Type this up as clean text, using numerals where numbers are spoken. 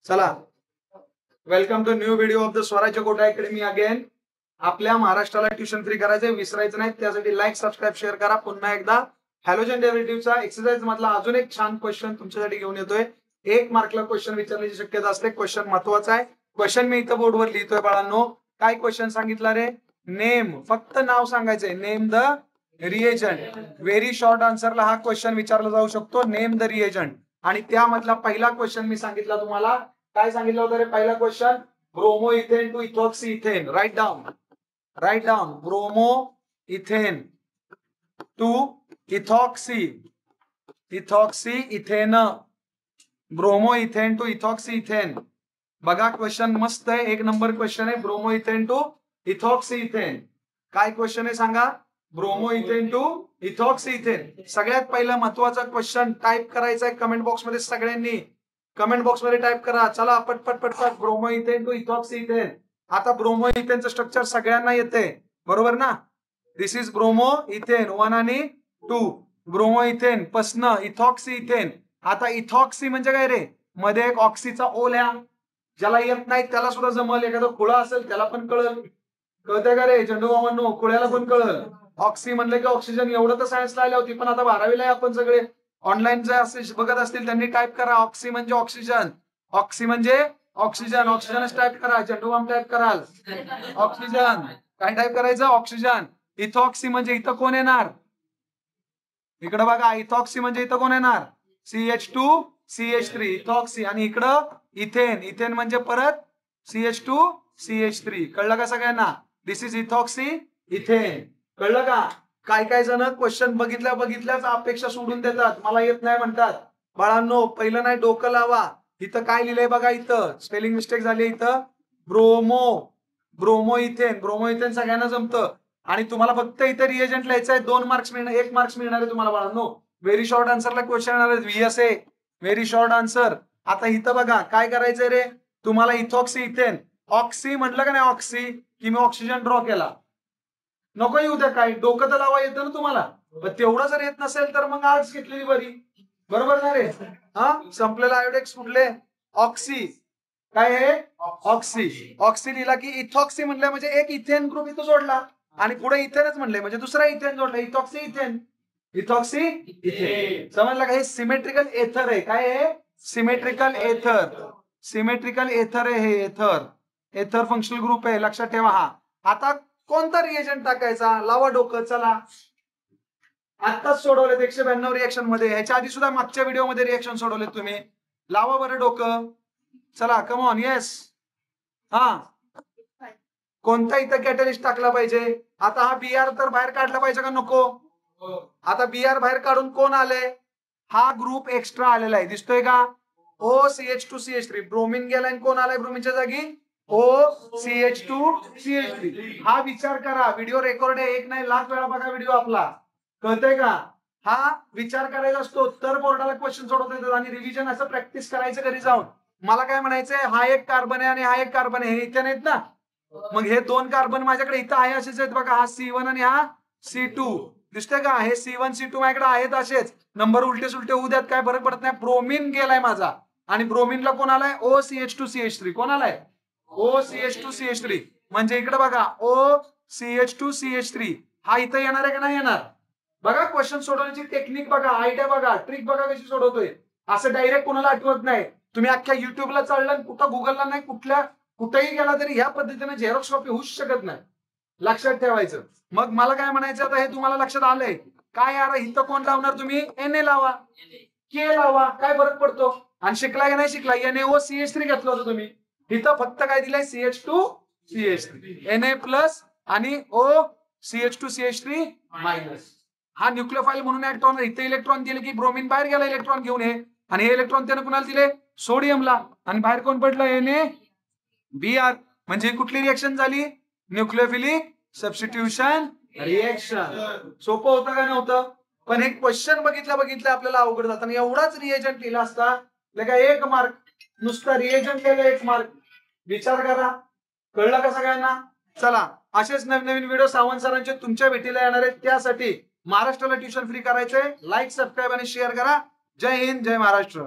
चला, welcome to new video of the Swarajya Kota academy again. आपल्या महाराष्ट्राला ट्युशन फ्री करायचंय, विसरायचं नाही. त्यासाठी लाईक, सबस्क्राईब, शेअर करा. पुन्हा एकदा हॅलोजन डेरिव्हेटिव्हचा एक्सरसाइज मधला अजून एक छान क्वेश्चन तुमच्यासाठी घेऊन येतोय. 1 मार्कला क्वेश्चन विचारण्याची शक्यता असते. क्वेश्चन महत्वाचा आहे. क्वेश्चन मी इथं बोर्डवर लिहितोय बाळांनो. काय क्वेश्चन सांगितलं रे? नेम, फक्त नाव सांगायचंय. Name the reagent. Very short आन्सरला हा क्वेश्चन विचारला जाऊ शकतो. Name the reagent. आणि त्यामधला पहिला क्वेश्चन मी सांगितला तुम्हाला. काय सांगितलं होतं रे पहिला question? Bromoethane to ethoxyethane. Right down. Bromoethane to ethoxyethane. Bromoethane to ethoxyethane. बघा क्वेश्चन मस्त आहे. 1 नंबर क्वेश्चन आहे. Bromoethane to ethoxyethane. काय क्वेश्चन आहे सांगा? Bromoethane to ethoxyethane. सगळ्यात पहिला महत्वाचा क्वेश्चन टाइप करायचा आहे कमेंट बॉक्स मध्ये. सगळ्यांनी कमेंट बॉक्स मध्ये टाइप करा. चला पटपट. Bromoethane to ethoxyethane. आता ब्रोमो इथेनचं स्ट्रक्चर सगळ्यांना येते, बरोबर ना? दिस इज ब्रोमो इथेन 1 आणि 2. ब्रोमो इथेन पासनं इथॉक्सी इथेन. आता इथॉक्सी म्हणजे काय रे? मध्ये एक ऑक्सीचा ओ लिहा. ज्याला येत नाही त्याला सुद्धा जमल. एखादा खुळा असेल त्याला पण कळल. कळतंय का रे झेंडू मामांनो? खुळ्याला पण कळल. ऑक्सी म्हणलं की ऑक्सिजन. एवढं तर सायन्सला आल्या होती, पण आता 12वीला आहे आपण सगळे. ऑनलाईन जे असे बघत असतील त्यांनी टाइप करा. ऑक्सी म्हणजे ऑक्सिजन. ऑक्सी म्हणजे ऑक्सिजन. ऑक्सिजनच टाइप करा. झेंडू माम टाइप कराल ऑक्सिजन. काय टाइप करायचं? ऑक्सिजन. इथॉक्सी म्हणजे इथं कोण येणार? इकडे बघा. इथॉक्सी म्हणजे इथं कोण येणार? CH2 CH3. इथॉक्सी. आणि इकडं इथेन. इथेन म्हणजे परत CH2 CH3. कळलं का सगळ्यांना? दिस इज इथॉक्सी इथेन. कळलं का? काय जण क्वेश्चन बघितल्याच अपेक्षा सोडून देतात. मला येत नाही म्हणतात. बाळांनो पहिलं नाही, डोकं लावा. इथं काय लिहिलंय बघा. इथं स्पेलिंग मिस्टेक झाली. इथं ब्रोमो इथेन सगळ्यांना जमतं. आणि तुम्हाला फक्त इथे रिएजंट लिहायचं आहे. 2 मार्क्स मिळणार, 1 मार्क्स मिळणार आहे तुम्हाला बाळांनो. व्हेरी शॉर्ट आन्सरला क्वेश्चन येणार आहे. VSA very short answer. आता इथं बघा काय करायचंय रे तुम्हाला? Ethoxy ethane. ऑक्सी म्हटलं का नाही? ऑक्सी की मी ऑक्सिजन ड्रॉ केला. नको येऊ द्या. काय डोकं तर लावा येतं ना तुम्हाला. पण तेवढं जर येत नसेल तर मग आर्ट्स घेतलेली बरी, बरोबर ना रे? हा संपलेला आयोडेक्स कुठले? ऑक्सी. काय आहे? ऑक्सी लिहिला की इथॉक्सी म्हणलं म्हणजे एक इथेन ग्रुप इथं जोडला. आणि पुढे इथेनच म्हणले म्हणजे दुसरा इथेन जोडला. Ethoxy ethane. समजलं का? हे सिमेट्रिकल एथर आहे. काय आहे? सिमेट्रिकल एथर आहे हे. एथर फंक्शनल ग्रुप आहे. लक्षात ठेवा. हा आता कोणता रिएजंट टाकायचा? लावा डोकं. चला आत्ताच सोडवलेत 192 रिएक्शन मध्ये. ह्याच्या आधी सुद्धा मागच्या व्हिडिओ मध्ये रिएक्शन सोडवलेत तुम्ही. लावा बरं डोकं. चला कम ऑन. येस. हा कोणता इथं कॅटलिस्ट टाकला पाहिजे? आता हा BR तर बाहेर काढला पाहिजे का नको? आता BR बाहेर काढून कोण आले? हा ग्रुप एक्स्ट्रा आलेला आहे. दिसतोय का? OCH2 CH3. ब्रोमिन गेला आणि कोण आलाय ब्रोमिनच्या जागी? OCH2 CH3. हा विचार करा. व्हिडिओ रेकॉर्ड आहे. 1 नाही लाख वेळा बघा व्हिडिओ आपला. कळतंय का? हा विचार करायचा असतो तर बोर्डाला क्वेश्चन सोडवता येतात. आणि रिव्हिजन असं प्रॅक्टिस करायचं घरी जाऊन. मला काय म्हणायचंय? हा एक कार्बन आहे आणि हा एक कार्बन आहे. हे इथे नाहीत ना? मग हे 2 कार्बन माझ्याकडे इथं आहे असेच आहेत बघा. हा C1 आणि हा C2. दिसतंय का? हे C1 C2 माझ्याकडे आहेत असेच. नंबर उलटे सुलटे होऊ द्यात, काय फरक पडत नाही. ब्रोमिन गेलाय माझा आणि ब्रोमिनला कोण आलाय? OCH2 CH3. कोण आलाय? OCH2 CH3. म्हणजे इकडे बघा OCH2 CH3. हा इथं येणार आहे का नाही येणार? बघा क्वेश्चन सोडवण्याची टेक्निक बघा, आयडिया बघा, ट्रिक बघा कशी सोडवतोय. असं डायरेक्ट कोणाला आठवत नाही. तुम्ही अख्ख्या युट्यूबला चाललं, कुठं गुगलला नाही, कुठेही गेला तरी ह्या पद्धतीने झेरॉक्स कॉपी होऊच शकत नाही. लक्षात ठेवायचं. मग मला काय म्हणायचं आता, हे तुम्हाला लक्षात आलंय काय? यार इथं कोण लावणार तुम्ही? Na लावा, K लावा, काय फरक पडतो? आणि शिकला का नाही शिकला? NaOCH3 घेतलं होतं तुम्ही. इथं फक्त काय दिलंय? CH2 CH3. Na प्लस आणि OCH2 CH3 मायनस. हा न्यूक्लियोफाईल म्हणून ऍक्ट होणार. इथे इलेक्ट्रॉन दिले की ब्रोमिन बाहेर गेला इलेक्ट्रॉन घेऊन. आणि हे इलेक्ट्रॉन त्याने कुणाला दिले? सोडियमला. आणि बाहेर कोण पडलं? NaBr. म्हणजे कुठली रिएक्शन झाली? Nucleophilic substitution reaction. सोपं होतं का नव्हतं? पण एक क्वेश्चन बघितल्या आपल्याला अवघड जातं. एवढाच रिएजंट लिहिला असता का 1 मार्क. नुसता रिएजंट केलं 1 मार्क. विचार करा. कळलं का सगळ्यांना? चला असेच नवीन व्हिडिओ सावंत सरांचे तुमच्या भेटीला येणार आहेत. त्यासाठी महाराष्ट्राला ट्युशन फ्री करायचंय. लाईक, सबस्क्राईब आणि शेअर करा. जय हिंद, जय महाराष्ट्र.